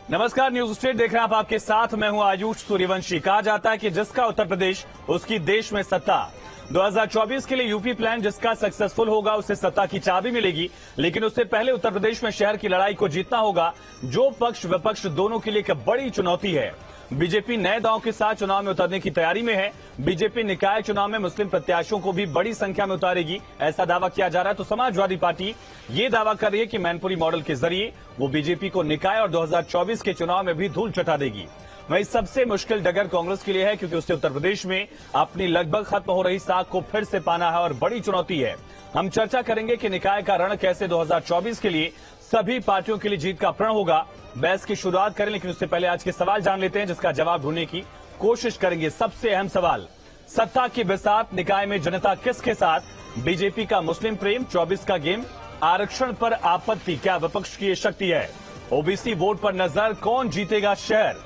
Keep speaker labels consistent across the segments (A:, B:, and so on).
A: नमस्कार, news state देख रहे हैं आप। आपके साथ मैं हूं आयुष सूर्यवंशी। कहा जाता है कि जिसका उत्तर प्रदेश उसकी देश में सत्ता। 2024 के लिए यूपी प्लान जिसका सक्सेसफुल होगा उसे सत्ता की चाबी मिलेगी, लेकिन उससे पहले उत्तर प्रदेश में शहर की लड़ाई को जीतना होगा, जो पक्ष विपक्ष दोनों के लिए एक बड़ी चुनौती है। बीजेपी नए दांव के साथ चुनाव में उतरने की तैयारी में है। बीजेपी निकाय चुनाव में मुस्लिम प्रत्याशियों को भी बड़ी संख्या में उतारेगी, ऐसा दावा किया जा रहा है। तो समाजवादी पार्टी ये दावा कर रही है कि मैनपुरी मॉडल के जरिए वो बीजेपी को निकाय और 2024 के चुनाव में भी धूल चटा देगी। वहीं सबसे मुश्किल डगर कांग्रेस के लिए है, क्योंकि उससे उत्तर प्रदेश में अपनी लगभग खत्म हो रही साख को फिर से पाना है और बड़ी चुनौती है। हम चर्चा करेंगे कि निकाय का रण कैसे 2024 के लिए सभी पार्टियों के लिए जीत का प्रण होगा। बहस की शुरुआत करें, लेकिन उससे पहले आज के सवाल जान लेते हैं, जिसका जवाब ढूंढने की कोशिश करेंगे। सबसे अहम सवाल, सत्ता की बिसात निकाय में जनता किसके साथ? बीजेपी का मुस्लिम प्रेम, 24 का गेम, आरक्षण पर आपत्ति, क्या विपक्ष की ये शक्ति है? ओबीसी वोट पर नजर, कौन जीतेगा शहर?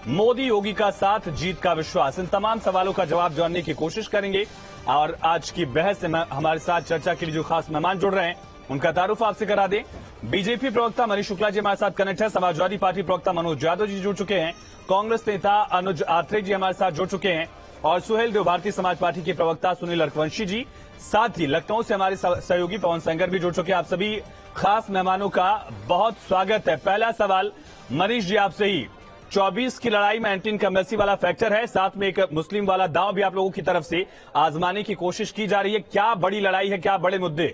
A: मोदी योगी का साथ, जीत का विश्वास। इन तमाम सवालों का जवाब जानने की कोशिश करेंगे। और आज की बहस में हमारे साथ चर्चा के लिए जो खास मेहमान जुड़ रहे हैं उनका तारुफ आपसे करा दें। बीजेपी प्रवक्ता मनीष शुक्ला जी हमारे साथ कनेक्ट है, समाजवादी पार्टी प्रवक्ता मनोज यादव जी जुड़ चुके हैं, कांग्रेस नेता अनुज आत्रे जी हमारे साथ जुड़ चुके हैं, और सुहेल देव भारतीय समाज पार्टी के प्रवक्ता सुनील अरकवंशी जी, साथ ही लखनऊ से हमारे सहयोगी पवन सेंगर भी जुड़ चुके हैं। आप सभी खास मेहमानों का बहुत स्वागत है। पहला सवाल मनीष जी आपसे ही, 24 की लड़ाई में एंटी इनकम्बेंसी वाला फैक्टर है, साथ में एक मुस्लिम वाला दांव भी आप लोगों की तरफ से आजमाने की कोशिश की जा रही है। क्या बड़ी लड़ाई है, क्या बड़े मुद्दे?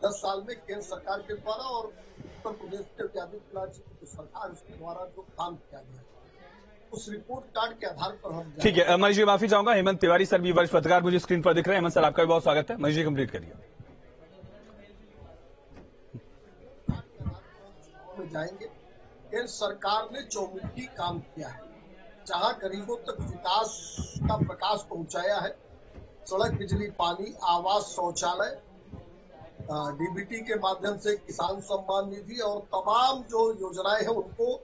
B: 10 साल में केंद्र सरकार के द्वारा और उत्तर प्रदेश के आदित्यनाथ जी की सरकार उसके द्वारा जो काम किया गया, उस रिपोर्ट कार्ड के आधार पर हम।
A: ठीक है मनीष जी, माफी चाहूंगा, हेमंत तिवारी सर भी वरिष्ठ पत्रकार मुझे स्क्रीन पर दिख रहे हैं। हेमंत सर, आपका भी बहुत स्वागत है। मनीष जी कंप्लीट करिए।
B: जाएंगे, केंद्र सरकार ने चौमुखी काम किया है, जहां गरीबों तक विकास का प्रकाश पहुंचाया है। सड़क, बिजली, पानी, आवास, शौचालय, डीबीटी के माध्यम से किसान सम्मान निधि और तमाम जो योजनाएं हैं उनको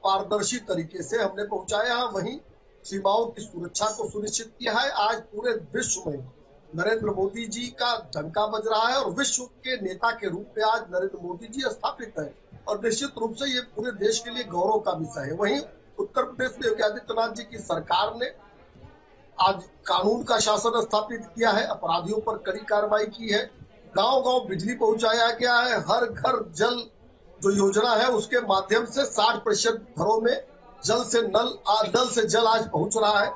B: पारदर्शी तरीके से हमने पहुंचाया है। वहीं सीमाओं की सुरक्षा को सुनिश्चित किया है। आज पूरे विश्व में नरेंद्र मोदी जी का डंका बज रहा है और विश्व के नेता के रूप में आज नरेंद्र मोदी जी स्थापित है, और निश्चित रूप से ये पूरे देश के लिए गौरव का विषय है। वहीं उत्तर प्रदेश में योगी आदित्यनाथ जी की सरकार ने आज कानून का शासन स्थापित किया है, अपराधियों पर कड़ी कार्रवाई की है, गांव-गांव बिजली पहुंचाया गया है, हर घर जल जो योजना है उसके माध्यम से 60% घरों में जल से जल आज पहुंच रहा है,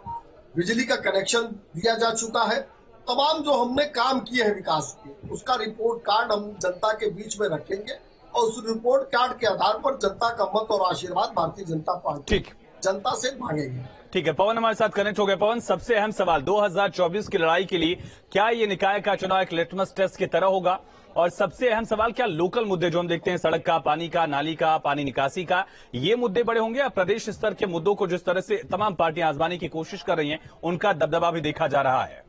B: बिजली का कनेक्शन दिया जा चुका है। तमाम जो हमने काम किए हैं विकास के, उसका रिपोर्ट कार्ड हम जनता के बीच में रखेंगे और उस रिपोर्ट कार्ड के आधार पर जनता का मत और आशीर्वाद भारतीय जनता पार्टी जनता से मांगेगी।
A: ठीक है, पवन हमारे साथ कनेक्ट हो गए। पवन, सबसे अहम सवाल, 2024 की लड़ाई के लिए क्या ये निकाय का चुनाव एक लिटमस टेस्ट की तरह होगा? और सबसे अहम सवाल, क्या लोकल मुद्दे जो हम देखते हैं, सड़क का, पानी का, नाली का, पानी निकासी का, ये मुद्दे बड़े होंगे, या प्रदेश स्तर के मुद्दों को जिस तरह से तमाम पार्टियां आजमाने की कोशिश कर रही हैं उनका दबदबा भी देखा जा रहा है?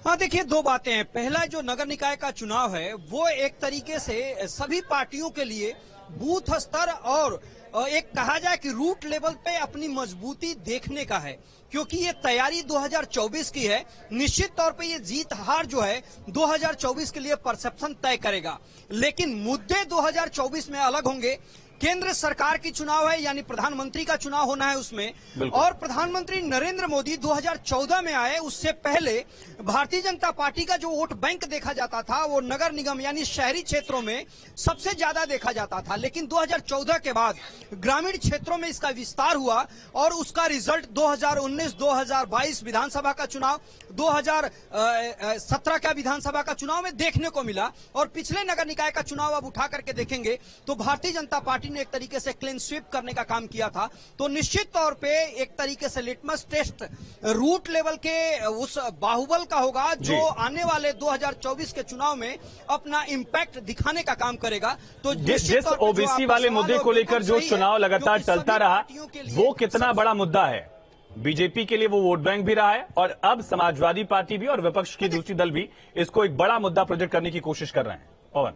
C: हाँ, देखिए, दो बातें हैं। पहला, जो नगर निकाय का चुनाव है वो एक तरीके से सभी पार्टियों के लिए बूथ स्तर और एक कहा जाए कि रूट लेवल पे अपनी मजबूती देखने का है, क्योंकि ये तैयारी 2024 की है। निश्चित तौर पे ये जीत हार जो है 2024 के लिए परसेप्शन तय करेगा, लेकिन मुद्दे 2024 में अलग होंगे। केंद्र सरकार की चुनाव है, यानी प्रधानमंत्री का चुनाव होना है उसमें, और प्रधानमंत्री नरेंद्र मोदी 2014 में आए, उससे पहले भारतीय जनता पार्टी का जो वोट बैंक देखा जाता था वो नगर निगम यानी शहरी क्षेत्रों में सबसे ज्यादा देखा जाता था, लेकिन 2014 के बाद ग्रामीण क्षेत्रों में इसका विस्तार हुआ और उसका रिजल्ट 2019, 2022 विधानसभा का चुनाव, 2017 का विधानसभा का चुनाव में देखने को मिला। और पिछले नगर निकाय का चुनाव अब उठा करके देखेंगे तो भारतीय जनता पार्टी ने एक तरीके से क्लीन स्वीप करने का काम किया था। तो निश्चित तौर पे एक तरीके से लिटमस टेस्ट रूट लेवल के उस बाहुबल का होगा, जो आने वाले 2024 के चुनाव में अपना इम्पैक्ट दिखाने का काम करेगा। तो
A: जिस ओबीसी वाले मुद्दे को लेकर जो चुनाव लगातार चलता रहा, वो कितना बड़ा मुद्दा है? बीजेपी के लिए वो वोट बैंक भी रहा है, और अब समाजवादी पार्टी भी और विपक्ष के दूसरी दल भी इसको एक बड़ा मुद्दा प्रोजेक्ट करने की कोशिश कर रहे हैं। पवन,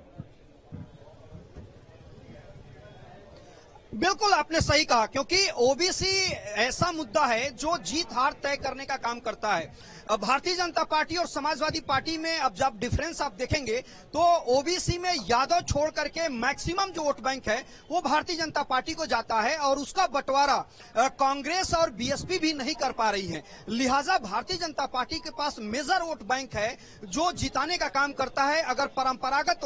C: बिल्कुल आपने सही कहा, क्योंकि ओबीसी ऐसा मुद्दा है जो जीत हार तय करने का काम करता है। अब भारतीय जनता पार्टी और समाजवादी पार्टी में अब जब डिफरेंस आप देखेंगे तो ओबीसी में यादव छोड़ करके मैक्सिमम जो वोट बैंक है वो भारतीय जनता पार्टी को जाता है और उसका बंटवारा कांग्रेस और बीएसपी भी नहीं कर पा रही है। लिहाजा भारतीय जनता पार्टी के पास मेजर वोट बैंक है जो जिताने का काम करता है। अगर परंपरागत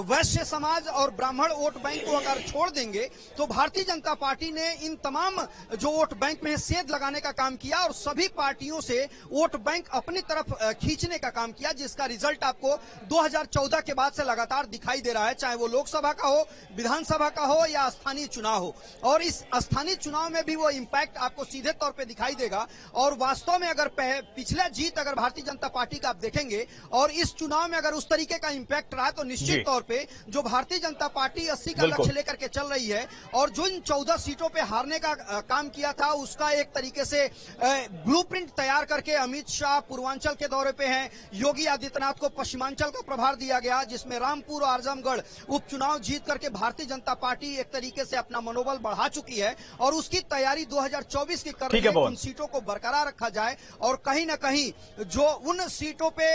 C: वैश्य समाज और ब्राह्मण वोट बैंक को अगर छोड़ देंगे तो भारतीय जनता पार्टी ने इन तमाम जो वोट बैंक में सेध लगाने का काम किया और सभी पार्टियों से वोट बैंक अपनी तरफ खींचने का काम किया, जिसका रिजल्ट आपको 2014 के बाद से लगातार दिखाई दे रहा है, चाहे वो लोकसभा का हो, विधानसभा का हो या स्थानीय चुनाव हो। और इस स्थानीय चुनाव में भी वो इंपैक्ट आपको सीधे तौर पे दिखाई देगा। और वास्तव में अगर पिछला जीत अगर भारतीय जनता पार्टी का आप देखेंगे और इस चुनाव में अगर उस तरीके का इंपैक्ट रहा तो निश्चित तौर पे जो भारतीय जनता पार्टी 80 का लक्ष्य लेकर के चल रही है और जो इन 14 सीटों पे हारने का काम किया था उसका एक तरीके से ब्लूप्रिंट तैयार करके अमित शाह पूर्वांचल के दौरे पे हैं। योगी आदित्यनाथ को पश्चिमांचल का प्रभार दिया गया, जिसमें रामपुर और आजमगढ़ उपचुनाव जीत करके भारतीय जनता पार्टी एक तरीके से अपना मनोबल बढ़ा चुकी है और उसकी तैयारी 2024 की कर रही है। उन सीटों को बरकरार रखा जाए और कहीं न कहीं जो उन सीटों पे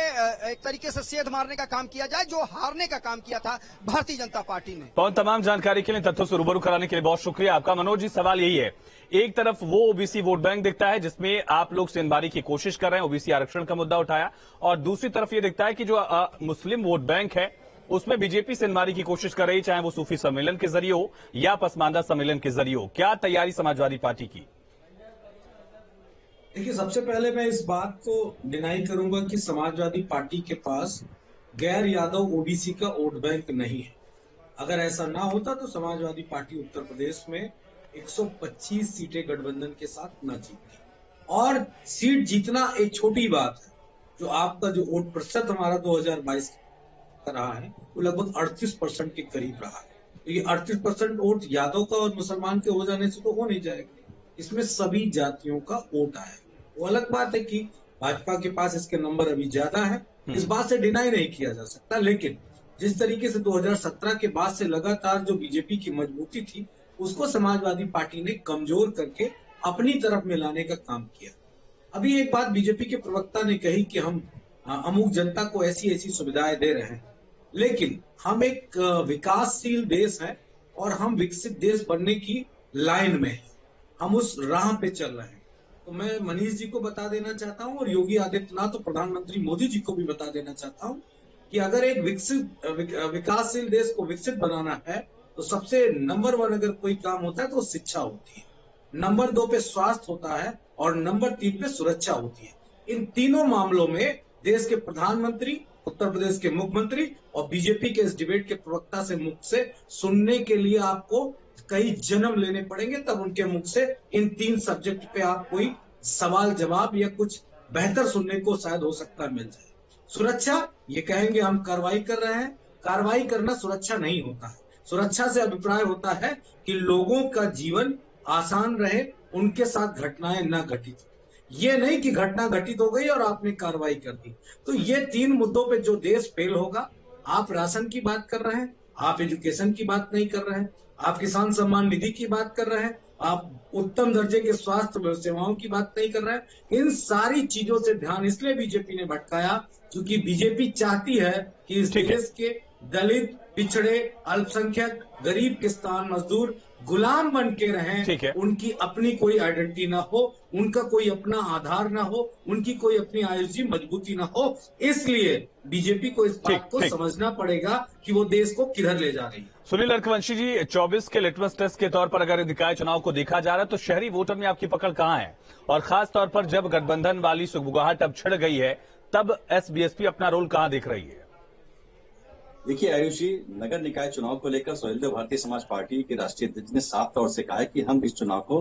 C: एक तरीके से सेध मारने का काम किया जाए जो हारने का काम किया था भारतीय जनता पार्टी ने।
A: पवन, तमाम जानकारी के लिए, तथ्यों से रूबरू कराने के लिए बहुत शुक्रिया आपका। मनोज जी, सवाल यही है, एक तरफ वो ओबीसी वोट बैंक दिखता है जिसमें आप लोग सेंधमारी की कोशिश कर रहे हैं, ओबीसी आरक्षण का मुद्दा उठाया, और दूसरी तरफ ये दिखता है कि जो मुस्लिम वोट बैंक है उसमें बीजेपी सेंधमारी की कोशिश कर रही है, चाहे वो सूफी सम्मेलन के जरिए हो या पसमानदा सम्मेलन के जरिए हो। क्या तैयारी समाजवादी पार्टी की?
D: देखिए, सबसे पहले मैं इस बात को डिनाई करूंगा कि समाजवादी पार्टी के पास गैर यादव ओबीसी का वोट बैंक नहीं है। अगर ऐसा ना होता तो समाजवादी पार्टी उत्तर प्रदेश में 125 सीटें गठबंधन के साथ न जीतती। और सीट जीतना एक छोटी बात है। जो आपका जो वोट प्रतिशत हमारा 2022 का रहा है वो लगभग 38% के करीब रहा है। तो ये 38% वोट यादव का और मुसलमान के हो जाने से तो हो नहीं जाएगा। इसमें सभी जातियों का वोट आया। वो अलग बात है कि भाजपा के पास इसके नंबर अभी ज्यादा है, इस बात से डिनाई नहीं किया जा सकता। लेकिन जिस तरीके से 2017 के बाद से लगातार जो बीजेपी की मजबूती थी उसको समाजवादी पार्टी ने कमजोर करके अपनी तरफ में लाने का काम किया। अभी एक बात बीजेपी के प्रवक्ता ने कही कि हम अमुक जनता को ऐसी ऐसी सुविधाएं दे रहे हैं, लेकिन हम एक विकासशील देश है और हम विकसित देश बनने की लाइन में है, हम उस राह पे चल रहे हैं। तो मैं मनीष जी को बता देना चाहता हूं और योगी आदित्यनाथ और प्रधानमंत्री मोदी जी को भी बता देना चाहता हूं कि अगर एक विकासशील देश को विकसित बनाना है तो सबसे नंबर 1 अगर कोई काम होता है तो शिक्षा होती है, नंबर 2 पे स्वास्थ्य होता है और नंबर 3 पे सुरक्षा होती है। इन तीनों मामलों में देश के प्रधानमंत्री, उत्तर प्रदेश के मुख्यमंत्री और बीजेपी के इस डिबेट के प्रवक्ता से मुख से सुनने के लिए आपको कई जन्म लेने पड़ेंगे, तब उनके मुख से इन 3 सब्जेक्ट पे आप कोई सवाल जवाब या कुछ बेहतर सुनने को शायद हो सकता है मिल जाए। सुरक्षा, ये कहेंगे हम कार्रवाई कर रहे हैं, कार्रवाई करना सुरक्षा नहीं होता है। सुरक्षा से अभिप्राय होता है कि लोगों का जीवन आसान रहे, उनके साथ घटनाएं न घटित हो। ये नहीं कि घटना घटित हो गई और आपने कार्रवाई कर दी। तो ये 3 मुद्दों पे जो देश फेल होगा, आप राशन की बात कर रहे हैं, आप एजुकेशन की बात नहीं कर रहे हैं, आप किसान सम्मान निधि की बात कर रहे हैं, आप उत्तम दर्जे के स्वास्थ्य सेवाओं की बात नहीं कर रहे हैं। इन सारी चीजों से ध्यान इसलिए बीजेपी ने भटकाया क्योंकि बीजेपी चाहती है कि इस देश के दलित, पिछड़े, अल्पसंख्यक, गरीब, किसान, मजदूर गुलाम बन के रहें, उनकी अपनी कोई आइडेंटिटी ना हो, उनका कोई अपना आधार ना हो, उनकी कोई अपनी आयोजी मजबूती ना हो। इसलिए बीजेपी को इस बात को समझना पड़ेगा कि वो देश को किधर ले जा रही है।
A: सुनील लड़कवंशी जी, 24 के लिटमस टेस्ट के तौर पर अगर निकाय चुनाव को देखा जा रहा है तो शहरी वोटर में आपकी पकड़ कहां है, और खास तौर पर जब गठबंधन वाली सुगबुगाहट अब छिड़ गई है तब एसबीएसपी अपना रोल कहां देख रही है?
E: देखिए आयुष जी, नगर निकाय चुनाव को लेकर स्वतंत्र भारतीय समाज पार्टी के राष्ट्रीय अध्यक्ष ने साफ तौर से कहा है कि हम इस चुनाव को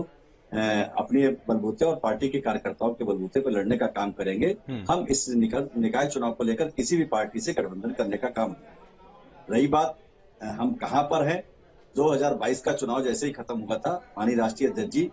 E: अपने बलबूते और पार्टी के कार्यकर्ताओं के बलबूते पर लड़ने का काम करेंगे। हम इस निकाय चुनाव को लेकर किसी भी पार्टी से गठबंधन करने का काम नहीं। रही बात हम कहां पर हैं, 2022 का चुनाव जैसे ही खत्म हुआ था, माननीय राष्ट्रीय अध्यक्ष जी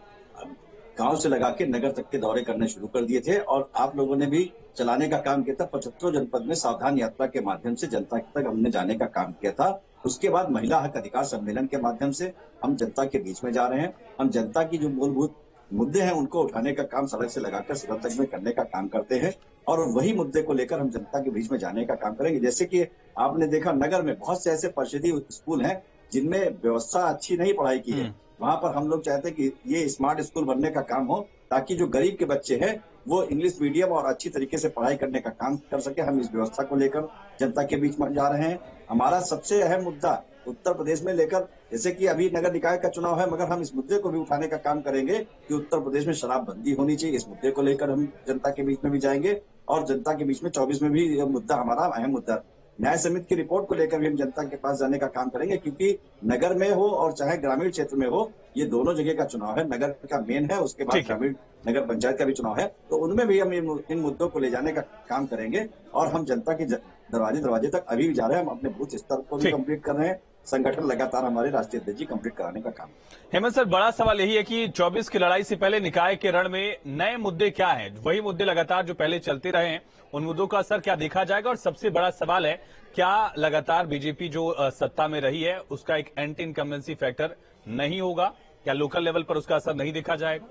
E: गांव से लगा के नगर तक के दौरे करने शुरू कर दिए थे और आप लोगों ने भी चलाने का काम किया था। 75 जनपद में सावधान यात्रा के माध्यम से जनता तक हमने जाने का काम किया था उसके बाद महिला हक अधिकार सम्मेलन के माध्यम से हम जनता के बीच में जा रहे हैं। हम जनता की जो मूलभूत मुद्दे हैं उनको उठाने का काम सड़क से लगाकर सदन तक में करने का काम करते हैं और वही मुद्दे को लेकर हम जनता के बीच में जाने का काम करेंगे। जैसे कि आपने देखा नगर में बहुत से ऐसे परिषदीय स्कूल हैं जिनमें व्यवस्था अच्छी नहीं पढ़ाई की है। वहां पर हम लोग चाहते हैं कि ये स्मार्ट स्कूल बनने का काम हो ताकि जो गरीब के बच्चे हैं वो इंग्लिश मीडियम और अच्छी तरीके से पढ़ाई करने का काम कर सके। हम इस व्यवस्था को लेकर जनता के बीच में जा रहे हैं। हमारा सबसे अहम मुद्दा उत्तर प्रदेश में लेकर, जैसे कि अभी नगर निकाय का चुनाव है, मगर हम इस मुद्दे को भी उठाने का काम करेंगे कि उत्तर प्रदेश में शराबबंदी होनी चाहिए। इस मुद्दे को लेकर हम जनता के बीच में भी जाएंगे और जनता के बीच में 24 में भी यह मुद्दा हमारा अहम मुद्दा। न्याय समिति की रिपोर्ट को लेकर भी हम जनता के पास जाने का काम करेंगे, क्योंकि नगर में हो और चाहे ग्रामीण क्षेत्र में हो, ये दोनों जगह का चुनाव है। नगर का मेन है, उसके बाद ग्रामीण नगर पंचायत का भी चुनाव है, तो उनमें भी हम इन मुद्दों को ले जाने का काम करेंगे और हम जनता के दरवाजे तक अभी भी जा रहे हैं। हम अपने बूथ स्तर को भी कंप्लीट कर रहे हैं। संगठन लगातार हमारे राष्ट्रीय अध्यक्ष जी कंप्लीट कराने का काम।
A: हेमंत सर, बड़ा सवाल यही है कि 24 की लड़ाई से पहले निकाय के रण में नए मुद्दे क्या हैं? वही मुद्दे लगातार जो पहले चलते रहे हैं, उन मुद्दों का असर क्या देखा जाएगा? और सबसे बड़ा सवाल है, क्या लगातार बीजेपी जो सत्ता में रही है उसका एक एंटी इनकम्बेंसी फैक्टर नहीं होगा? क्या लोकल लेवल पर उसका असर नहीं देखा जाएगा?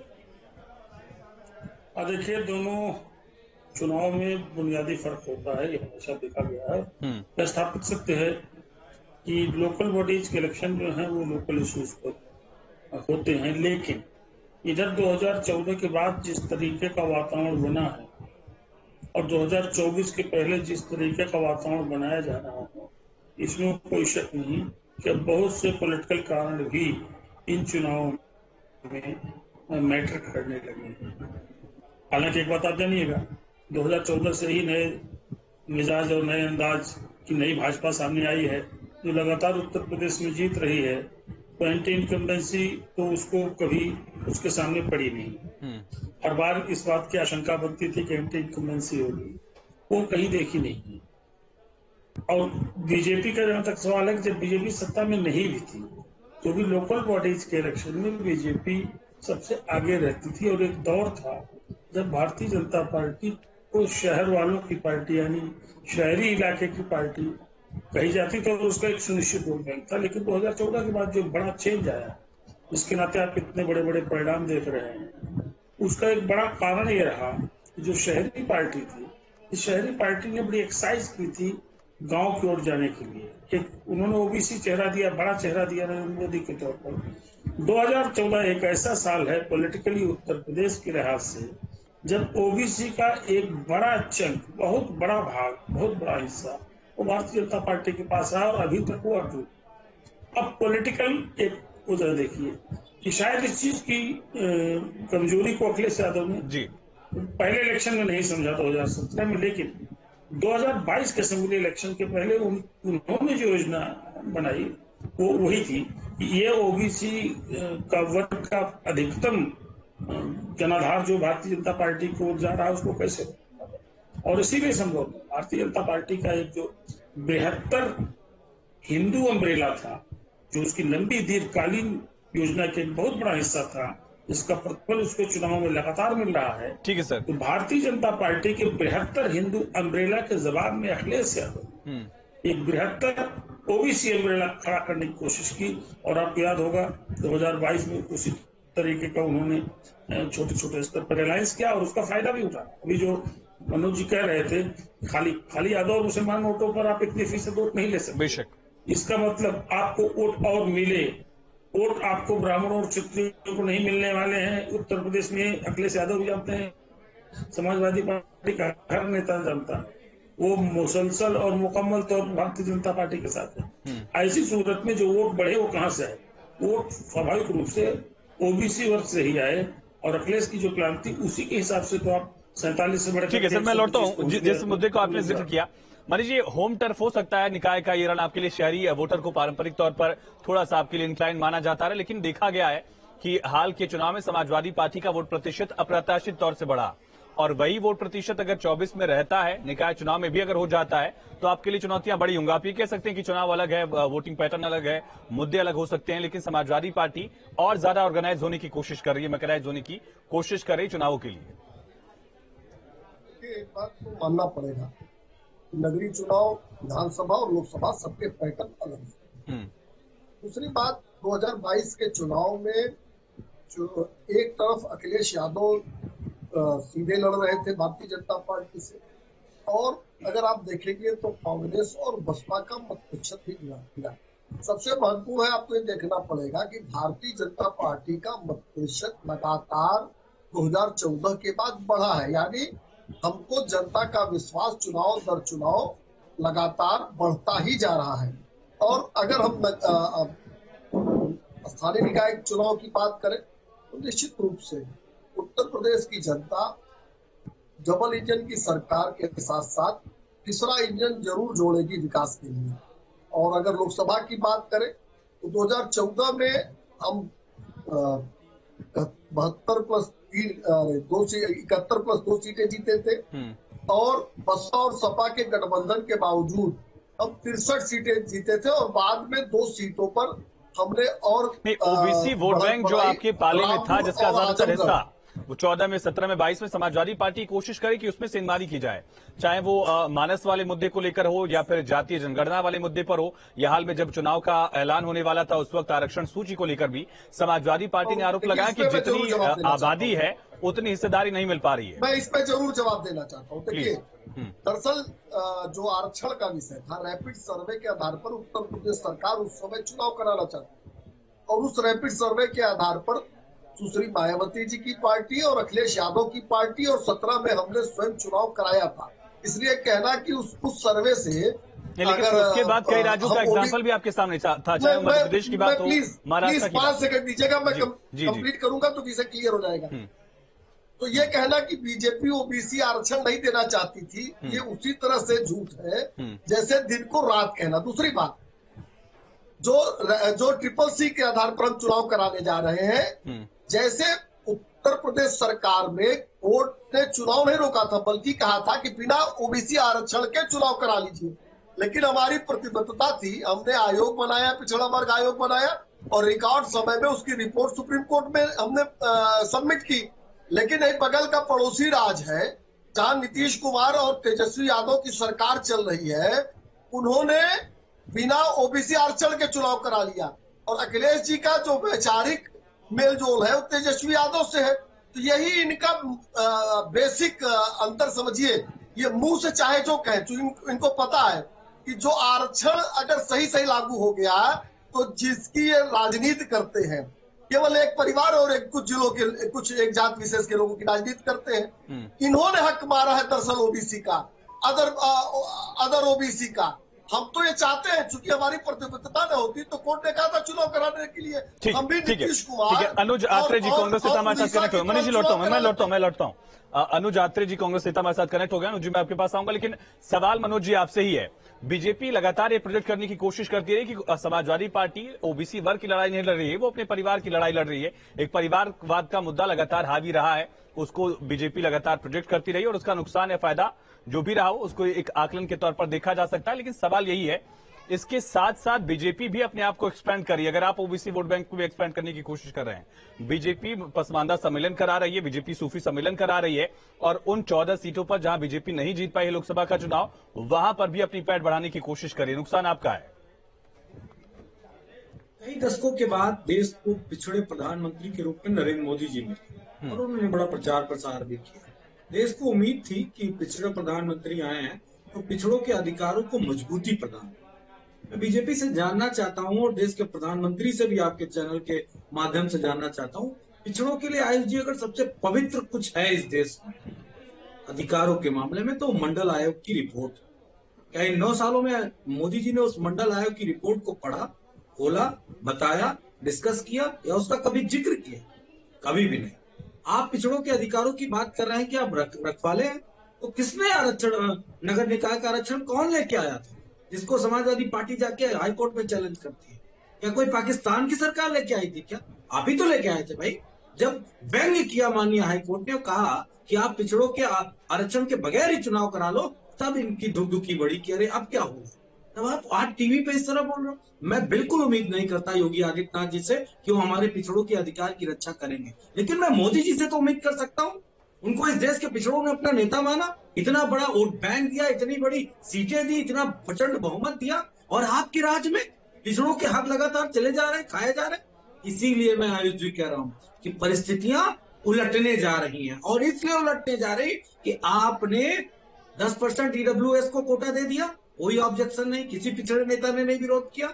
F: देखिए, दोनों चुनाव में बुनियादी फर्क होता है, ये हमेशा देखा गया है। स्थापित सकते हैं कि लोकल बॉडीज के इलेक्शन जो है वो लोकल इश्यूज पर होते हैं, लेकिन इधर 2014 के बाद जिस तरीके का वातावरण बना है और 2024 के पहले जिस तरीके का वातावरण बनाया जा रहा है, इसमें कोई शक नहीं कि बहुत से पॉलिटिकल कारण भी इन चुनावों में मैटर करने लगे हैं। हालांकि एक बात आप जानिएगा, 2014 से ही नए मिजाज और नए अंदाज की नई भाजपा सामने आई है, जो लगातार उत्तर प्रदेश में जीत रही है। तो एंटी इनकम्बेंसी तो उसको कभी उसके सामने पड़ी नहीं। हर बार इस बात की आशंका बनती थी कि एंटी इनकम्बेंसी होगी, वो कहीं देखी नहीं। और बीजेपी का जहां तक सवाल है कि जब बीजेपी सत्ता में नहीं भी थी तो भी लोकल बॉडीज के इलेक्शन में बीजेपी सबसे आगे रहती थी। और एक दौर था जब भारतीय जनता पार्टी को शहर वालों की पार्टी यानी शहरी इलाके की पार्टी कही जाती थी और उसका एक सुनिश्चित वोट बैंक था। लेकिन 2014 के बाद जो बड़ा चेंज आया, जिसके नाते आप इतने बड़े बड़े परिणाम देख रहे हैं, उसका एक बड़ा कारण ये रहा जो शहरी पार्टी थी, इस शहरी पार्टी ने बड़ी एक्सरसाइज की थी गांव की ओर जाने के लिए। उन्होंने ओबीसी चेहरा दिया, बड़ा चेहरा दिया नरेंद्र मोदी के तौर पर। 2014 एक ऐसा साल है पॉलिटिकली उत्तर प्रदेश के लिहाज से जब ओबीसी का एक बड़ा चंक, बहुत बड़ा भाग, बहुत बड़ा हिस्सा वो भारतीय जनता पार्टी के पास आया और अभी तक वो अटूट। अब पॉलिटिकल एक उधर देखिए कि शायद इस चीज की कमजोरी को अखिलेश यादव ने जी पहले इलेक्शन में नहीं समझा 2017 में, लेकिन 2022 के असेंबली इलेक्शन के पहले उन्होंने जो योजना बनाई वो वही थी कि ये ओबीसी का वर्ग का अधिकतम जनाधार जो भारतीय जनता पार्टी को जा रहा है उसको कैसे, और इसीलिए संभव भारतीय जनता पार्टी का एक जो बृहत्तर हिंदू अम्ब्रेला था, जो उसकी लंबी दीर्घकालीन योजना के एक बहुत बड़ा हिस्सा था, इसका प्रतिफल उसके चुनाव में लगातार मिल रहा है।
A: ठीक है सर।
F: तो भारतीय जनता पार्टी के बृहत्तर हिंदू अम्ब्रेला के जवाब में अखिलेश यादव एक बृहत्तर ओबीसी अम्ब्रेला खड़ा करने की कोशिश की और आपको याद होगा 2022 में उसी तरीके का उन्होंने छोटे छोटे स्तर पर अलायंस किया और उसका फायदा भी उठा। अभी जो मनोज जी कह रहे थे खाली यादव और मुसलमान वोटों पर आप इतनी फीसद वोट नहीं ले सकते,
A: बेशक
F: इसका मतलब आपको वोट और मिले, वोट आपको ब्राह्मणों और क्षत्रियों को नहीं मिलने वाले हैं। उत्तर प्रदेश में अखिलेश यादव भी जानते हैं, समाजवादी पार्टी का हर नेता जानता है, वो मुसलसल और मुकम्मल तौर पर भारतीय जनता पार्टी के साथ है। ऐसी सूरत में जो वोट बढ़े वो कहां से आए? वोट स्वाभाविक रूप से ओबीसी वर्ग से ही आए और अखिलेश की जो क्रांति उसी के हिसाब से तो आप 47 से बढ़कर।
A: ठीक है सर, मैं लौटता हूँ जिस मुद्दे को आपने जिक्र किया। मनीष जी, होम टर्फ हो सकता है निकाय का ये रण आपके लिए, शहरी वोटर को पारंपरिक तौर पर थोड़ा सा आपके लिए इंक्लाइन माना जाता है, लेकिन देखा गया है कि हाल के चुनाव में समाजवादी पार्टी का वोट प्रतिशत अप्रत्याशित तौर से बढ़ा और वही वोट प्रतिशत अगर 24 में रहता है, निकाय चुनाव में भी अगर हो जाता है, तो आपके लिए चुनौतियां बड़ी होंगी। आप ये कह सकते हैं कि चुनाव अलग है, वोटिंग पैटर्न अलग है, मुद्दे अलग हो सकते हैं, लेकिन समाजवादी पार्टी और ज्यादा ऑर्गेनाइज होने की कोशिश कर रही है, मैकेनाइज होने की कोशिश कर रही है चुनावों के लिए।
B: एक बात तो मानना पड़ेगा, नगरीय चुनाव, विधानसभा और लोकसभा सबके पैटर्न अलग है। दूसरी बात, 2022 के चुनाव में जो एक तरफ अखिलेश यादव सीधे लड़ रहे थे भारतीय जनता पार्टी से, और अगर आप देखेंगे तो कांग्रेस और बसपा का मत प्रतिशत भी गिरा। सबसे महत्वपूर्ण है, आपको ये देखना पड़ेगा कि भारतीय जनता पार्टी का मत प्रतिशत लगातार 2014 के बाद बढ़ा है। यानी हमको जनता का विश्वास चुनाव दर चुनाव लगातार बढ़ता ही जा रहा है। और अगर हम स्थानीय निकाय चुनाव की बात करें तो निश्चित रूप से उत्तर प्रदेश की जनता डबल इंजन की सरकार के साथ साथ तीसरा इंजन जरूर जोड़ेगी विकास के लिए। और अगर लोकसभा की बात करें तो 2014 में हम 72 प्लस 71 प्लस 2 सीटें जीते थे, और बसपा और सपा के गठबंधन के बावजूद हम 63 सीटें जीते थे, और बाद में 2 सीटों पर हमने और
A: ओबीसी वोट बैंक जो आपके पाले में था, जिसका ज्यादातर हिस्सा वो 14 में, 17 में, 22 में समाजवादी पार्टी कोशिश करे कि उसमें से इनमारी की जाए, चाहे वो मानस वाले मुद्दे को लेकर हो या फिर जातीय जनगणना वाले मुद्दे पर हो, या हाल में जब चुनाव का ऐलान होने वाला था उस वक्त आरक्षण सूची को लेकर भी समाजवादी पार्टी ने आरोप लगाया कि जितनी आबादी है उतनी हिस्सेदारी नहीं मिल पा रही है।
B: मैं इस पे जरूर जवाब देना चाहता हूँ। देखिए, दरअसल जो आरक्षण का विषय था, रैपिड सर्वे के आधार पर उत्तर प्रदेश सरकार उस समय चुनाव कराना चाहती, और उस रैपिड सर्वे के आधार पर सुश्री मायावती जी की पार्टी और अखिलेश यादव की पार्टी और 17 में हमने स्वयं चुनाव कराया था। इसलिए कहना कि उस सर्वे से,
A: लेकिन उसके बाद कई राज्यों का एग्जाम्पल भी आपके सामने था, चाहे मध्य प्रदेश की बात हो, महाराष्ट्र की।
B: 5 सेकंड दीजिएगा, मैं कंप्लीट करूंगा तो विषय क्लियर हो जाएगा। तो ये कहना कि बीजेपी ओबीसी आरक्षण नहीं देना चाहती थी, ये उसी तरह से झूठ है जैसे दिन को रात कहना। दूसरी बात, जो ट्रिपल सी के आधार पर हम चुनाव कराने जा रहे हैं, जैसे उत्तर प्रदेश सरकार में कोर्ट ने चुनाव नहीं रोका था, बल्कि कहा था कि बिना ओबीसी आरक्षण के चुनाव करा लीजिए, लेकिन हमारी प्रतिबद्धता थी, हमने आयोग बनाया, पिछड़ा वर्ग आयोग बनाया, और रिकॉर्ड समय में उसकी रिपोर्ट सुप्रीम कोर्ट में हमने सबमिट की। लेकिन एक बगल का पड़ोसी राज है जहां नीतीश कुमार और तेजस्वी यादव की सरकार चल रही है, उन्होंने बिना ओबीसी आरक्षण के चुनाव करा लिया, और अखिलेश जी का जो वैचारिक मेल जोल है वो तेजस्वी यादव से है। तो यही इनका बेसिक अंतर समझिए। ये मुंह से चाहे जो कहे, तो इनको पता है कि जो आरक्षण अगर सही सही लागू हो गया तो जिसकी ये राजनीति करते हैं, केवल एक परिवार और कुछ जिलों के, कुछ एक जात विशेष के लोगों की राजनीति करते हैं। इन्होंने हक मारा है दरअसल ओबीसी का, अदर ओबीसी का। हम तो ये चाहते हैं, चूंकि हमारी प्रतिबद्धता न होती तो कोर्ट ने कहा था चुनाव कराने के लिए हम भी नीतीश कुमार।
A: अनुज आत्रे जी कांग्रेस से हमारे साथ कनेक्ट हो, मनीष जी लौटता हूँ, मैं लौटता हूँ। अनुज आत्रे जी कांग्रेस से हमारे साथ कनेक्ट हो गया। अनुज जी, मैं आपके पास आऊंगा, लेकिन सवाल मनोज जी आपसे ही है। बीजेपी लगातार ये प्रोजेक्ट करने की कोशिश करती रही कि समाजवादी पार्टी ओबीसी वर्ग की लड़ाई नहीं लड़ रही है, वो अपने परिवार की लड़ाई लड़ रही है। एक परिवारवाद का मुद्दा लगातार हावी रहा है, उसको बीजेपी लगातार प्रोजेक्ट करती रही, और उसका नुकसान या फायदा जो भी रहा हो उसको एक आकलन के तौर पर देखा जा सकता है। लेकिन सवाल यही है, इसके साथ साथ बीजेपी भी अपने आप को एक्सपेंड कर रही है। अगर आप ओबीसी वोट बैंक को भी एक्सपेंड करने की कोशिश कर रहे हैं, बीजेपी पसमानदा सम्मेलन करा रही है, बीजेपी सूफी सम्मेलन करा रही है, और उन 14 सीटों पर जहां बीजेपी नहीं जीत पाई है लोकसभा का चुनाव, वहां पर भी अपनी पैठ बढ़ाने की कोशिश कर रही है। नुकसान आपका है।
D: कई दशकों के बाद देश को पिछड़े प्रधानमंत्री के रूप में नरेंद्र मोदी जी मिले, और उन्होंने बड़ा प्रचार प्रसार भी किया। देश को उम्मीद थी कि पिछड़े प्रधानमंत्री आए हैं तो पिछड़ों के अधिकारों को मजबूती प्रदान। मैं बीजेपी से जानना चाहता हूं, और देश के प्रधानमंत्री से भी आपके चैनल के माध्यम से जानना चाहता हूं, पिछड़ों के लिए आयुष जी अगर सबसे पवित्र कुछ है इस देश में अधिकारों के मामले में, तो मंडल आयोग की रिपोर्ट। क्या इन 9 सालों में मोदी जी ने उस मंडल आयोग की रिपोर्ट को पढ़ा, खोला, बताया, डिस्कस किया, या उसका कभी जिक्र किया? कभी भी नहीं। आप पिछड़ों के अधिकारों की बात कर रहे हैं कि आप रखवाले हैं, तो किसने आरक्षण, नगर निकाय का आरक्षण कौन लेके आया था, जिसको समाजवादी पार्टी जाके हाईकोर्ट में चैलेंज करती है? क्या कोई पाकिस्तान की सरकार लेके आई थी क्या? आप ही तो लेके आए थे भाई। जब व्यंग्य किया माननीय हाईकोर्ट ने, कहा कि आप पिछड़ों के आरक्षण के बगैर ही चुनाव करा लो, तब इनकी धुकधुकी बढ़ी कि अरे अब क्या होगा। तब आप आज टीवी पे इस तरह बोल रहे हो। मैं बिल्कुल उम्मीद नहीं करता योगी आदित्यनाथ जी से कि वो हमारे पिछड़ों के अधिकार की रक्षा करेंगे, लेकिन मैं मोदी जी से तो उम्मीद कर सकता हूँ। उनको इस देश के पिछड़ों ने अपना नेता माना, इतना बड़ा वोट बैंक दिया, इतनी बड़ी सीटें दी, इतना प्रचंड बहुमत दिया, और आपके राज्य में पिछड़ों के हक लगातार चले जा रहे हैं, खाए जा रहे हैं। इसीलिए मैं आयुष जी कह रहा हूं कि परिस्थितियां उलटने जा रही हैं, और इसलिए उलटने जा रही कि आपने 10% ईडब्ल्यूएस को कोटा दे दिया, कोई ऑब्जेक्शन नहीं, किसी पिछड़े नेता ने नहीं विरोध किया।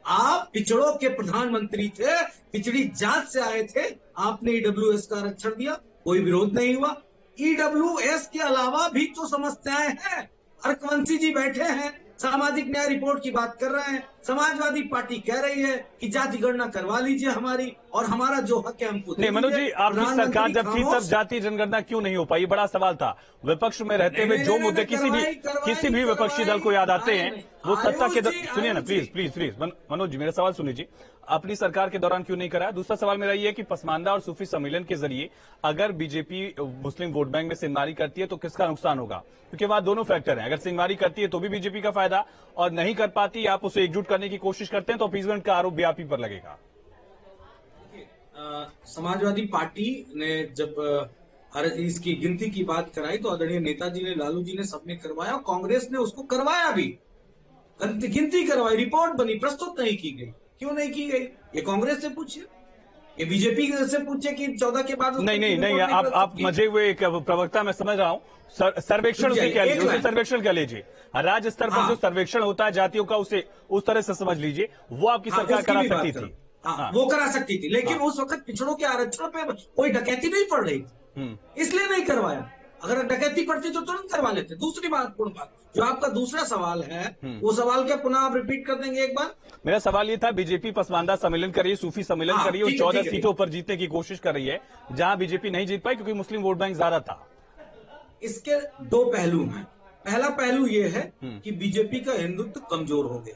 D: आप पिछड़ों के प्रधानमंत्री थे, पिछड़ी जात से आए थे, आपने ईडब्ल्यूएस का आरक्षण दिया, कोई विरोध नहीं हुआ। ईडब्ल्यूएस के अलावा भी तो समस्याएं हैं। अर्कवंशी जी बैठे हैं, सामाजिक न्याय रिपोर्ट की बात कर रहे हैं। समाजवादी पार्टी कह रही है कि जाति गणना करवा लीजिए हमारी, और हमारा जो हक है हमको
A: नहीं। मनोज जी, आपकी सरकार जब थी तब जाति जनगणना क्यों नहीं हो पाई? बड़ा सवाल था। विपक्ष में रहते हुए जो मुद्दे किसी भी विपक्षी दल को याद आते हैं, वो सत्ता के सुनिए ना, प्लीज मनोज जी, मेरा सवाल सुन लीजिए। अपनी सरकार के दौरान क्यों नहीं करा? दूसरा सवाल मेरा ये है कि पसमानदा और सूफी सम्मेलन के जरिए अगर बीजेपी मुस्लिम वोट बैंक में सिंहमारी करती है तो किसका नुकसान होगा? क्योंकि वहां दोनों फैक्टर हैं। अगर सिंहमारी करती है तो भी बीजेपी का फायदा, और नहीं कर पाती, आप उसे एकजुट करने की कोशिश करते हैं तो अपीजमेंट का आरोप भी आप ही पर लगेगा।
D: समाजवादी पार्टी ने जब इसकी गिनती की बात कराई तो आदरणीय नेताजी ने, लालू जी ने, सबने करवाया, और कांग्रेस ने उसको करवाया भी, गिनती करवाई, रिपोर्ट बनी, प्रस्तुत नहीं की गई। क्यों नहीं की गई? ये कांग्रेस से पूछिए, ये बीजेपी से पूछे कि 14 के बाद
A: नहीं, आप मजे हुए एक प्रवक्ता मैं समझ रहा हूँ। सर्वेक्षण उसे क्या लीजिए, उसे सर्वेक्षण क्या लीजिए, राज्य स्तर पर जो सर्वेक्षण होता है जातियों का, उसे उस तरह से समझ लीजिए। वो आपकी सरकार करा सकती थी,
D: वो करा सकती थी, लेकिन उस वक्त पिछड़ों के आरक्षण पे कोई डकैती नहीं पड़ रही थी, इसलिए नहीं करवाया। अगर डकैती पड़ती तो तुरंत करवा लेते। दूसरी महत्वपूर्ण बात, जो आपका दूसरा सवाल है, वो सवाल क्या पुनः आप रिपीट कर देंगे एक बार?
A: मेरा सवाल ये था, बीजेपी पसमानदा सम्मेलन कर रही है, सूफी सम्मेलन कर रही है, और 14 सीटों पर जीतने की कोशिश कर रही है, जहां बीजेपी नहीं जीत पाई क्योंकि मुस्लिम वोट बैंक ज्यादा था।
D: इसके दो पहलू हैं। पहला पहलू ये है कि बीजेपी का हिंदुत्व कमजोर हो गया,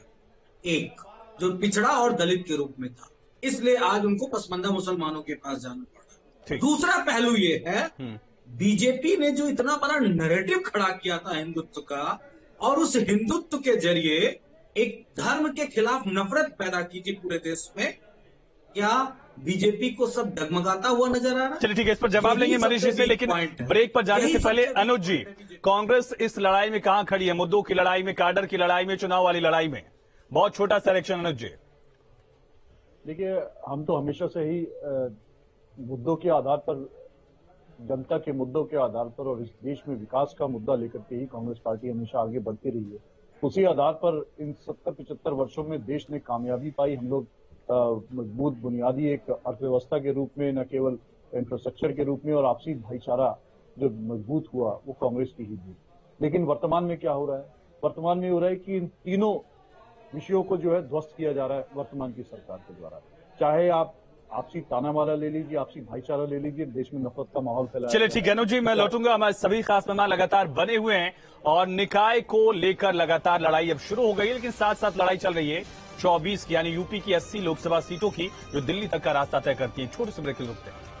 D: एक जो पिछड़ा और दलित के रूप में था, इसलिए आज उनको पसमानदा मुसलमानों के पास जाना पड़ा। दूसरा पहलू ये है, बीजेपी ने जो इतना बड़ा नैरेटिव खड़ा किया था हिंदुत्व का, और उस हिंदुत्व के जरिए एक धर्म के खिलाफ नफरत पैदा की थी पूरे देश में, क्या बीजेपी को सब डगमगाता हुआ नजर आ रहा है?
A: चलिए ठीक है, इस पर जवाब लेंगे मनीष जी से, लेकिन ब्रेक पर जाने से पहले अनुज जी, कांग्रेस इस लड़ाई में कहां खड़ी है? मुद्दों की लड़ाई में, काडर की लड़ाई में, चुनाव वाली लड़ाई में? बहुत छोटा सिलेक्शन अनुज जी।
G: देखिए, हम तो हमेशा से ही मुद्दों के आधार पर, जनता के मुद्दों के आधार पर और इस देश में विकास का मुद्दा लेकर के ही कांग्रेस पार्टी हमेशा आगे बढ़ती रही है। उसी आधार पर इन 70-75 वर्षों में देश ने कामयाबी पाई। हम लोग मजबूत बुनियादी एक अर्थव्यवस्था के रूप में, न केवल इंफ्रास्ट्रक्चर के रूप में, और आपसी भाईचारा जो मजबूत हुआ वो कांग्रेस की ही थी। लेकिन वर्तमान में क्या हो रहा है? वर्तमान में हो रहा है कि इन तीनों विषयों को जो है ध्वस्त किया जा रहा है वर्तमान की सरकार के द्वारा। चाहे आप आपसी तानामारा ले लीजिए, आपसी भाईचारा ले लीजिए, देश में नफरत का माहौल फैला।
A: चलिए ठीक है अनुज जी, मैं लौटूंगा। हमारे सभी खास मेहमान लगातार बने हुए हैं और निकाय को लेकर लगातार लड़ाई अब शुरू हो गई है, लेकिन साथ साथ लड़ाई चल रही है 24 की, यानी यूपी की 80 लोकसभा सीटों की, जो दिल्ली तक का रास्ता तय करती है। छोटे से ब्रेक रुकते हैं।